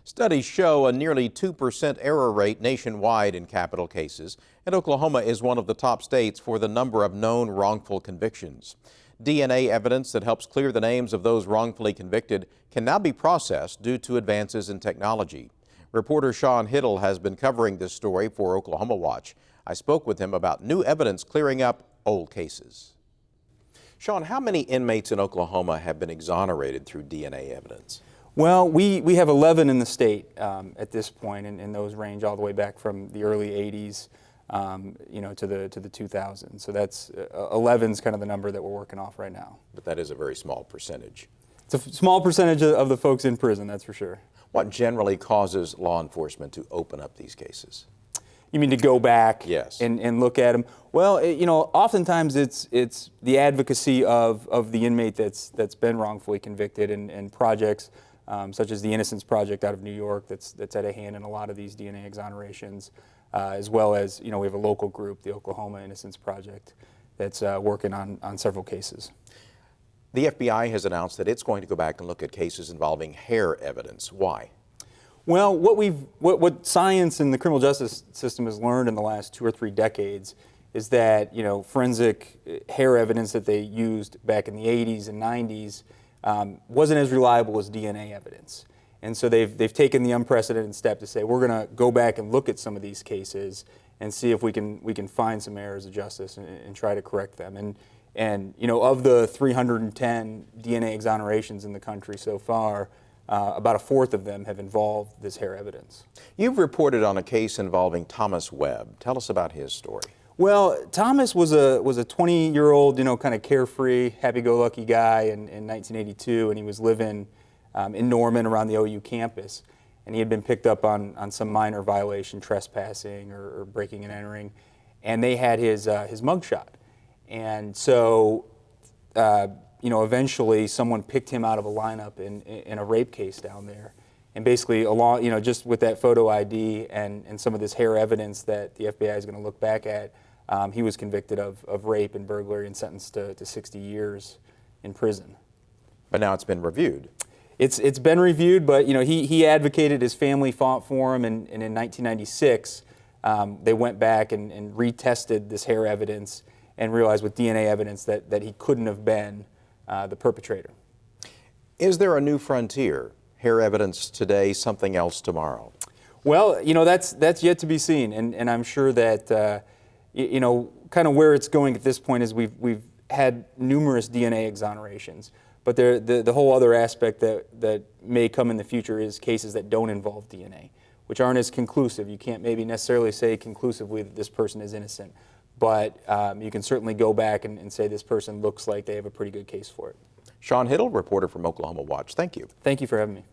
Studies show a nearly 2% error rate nationwide in capital cases, and Oklahoma is one of the top states for the number of known wrongful convictions. DNA evidence that helps clear the names of those wrongfully convicted can now be processed due to advances in technology. Reporter Shaun Hittle has been covering this story for Oklahoma Watch. I spoke with him about new evidence clearing up old cases. Shaun, how many inmates in Oklahoma have been exonerated through DNA evidence? Well, we have 11 in the state at this point, and those range all the way back from the early 80s, to the 2000s. So that's 11's kind of the number that we're working off right now. But that is a very small percentage. It's a small percentage of the folks in prison, that's for sure. What generally causes law enforcement to open up these cases? You mean to go back Yes. and look at them? Well, oftentimes it's the advocacy of the inmate that's been wrongfully convicted, and projects such as the Innocence Project out of New York that's at a hand in a lot of these DNA exonerations, as well as we have a local group, the Oklahoma Innocence Project, that's working on several cases. The FBI has announced that it's going to go back and look at cases involving hair evidence. Why? Well, what science and the criminal justice system has learned in the last 2 or 3 decades is that forensic hair evidence that they used back in the 80s and 90s wasn't as reliable as DNA evidence. And so they've taken the unprecedented step to say, we're going to go back and look at some of these cases and see if we can find some errors of justice and try to correct them. And of the 310 DNA exonerations in the country so far, about 1/4 of them have involved this hair evidence. You've reported on a case involving Thomas Webb. Tell us about his story. Well, Thomas was a 20-year-old, kind of carefree, happy-go-lucky guy in 1982, and he was living in Norman around the OU campus, and he had been picked up on some minor violation, trespassing or breaking and entering, and they had his mugshot. And so, eventually someone picked him out of a lineup in a rape case down there. And basically, just with that photo ID and some of this hair evidence that the FBI is going to look back at, he was convicted of rape and burglary and sentenced to 60 years in prison. But now it's been reviewed. It's been reviewed, but he advocated, his family fought for him, and in 1996, they went back and retested this hair evidence and realized with DNA evidence that he couldn't have been the perpetrator. Is there a new frontier? Hair evidence today, something else tomorrow? Well, that's yet to be seen, and I'm sure that kind of where it's going at this point is we've had numerous DNA exonerations, but the whole other aspect that may come in the future is cases that don't involve DNA, which aren't as conclusive. You can't maybe necessarily say conclusively that this person is innocent, but you can certainly go back and say this person looks like they have a pretty good case for it. Shaun Hittle, reporter from Oklahoma Watch. Thank you. Thank you for having me.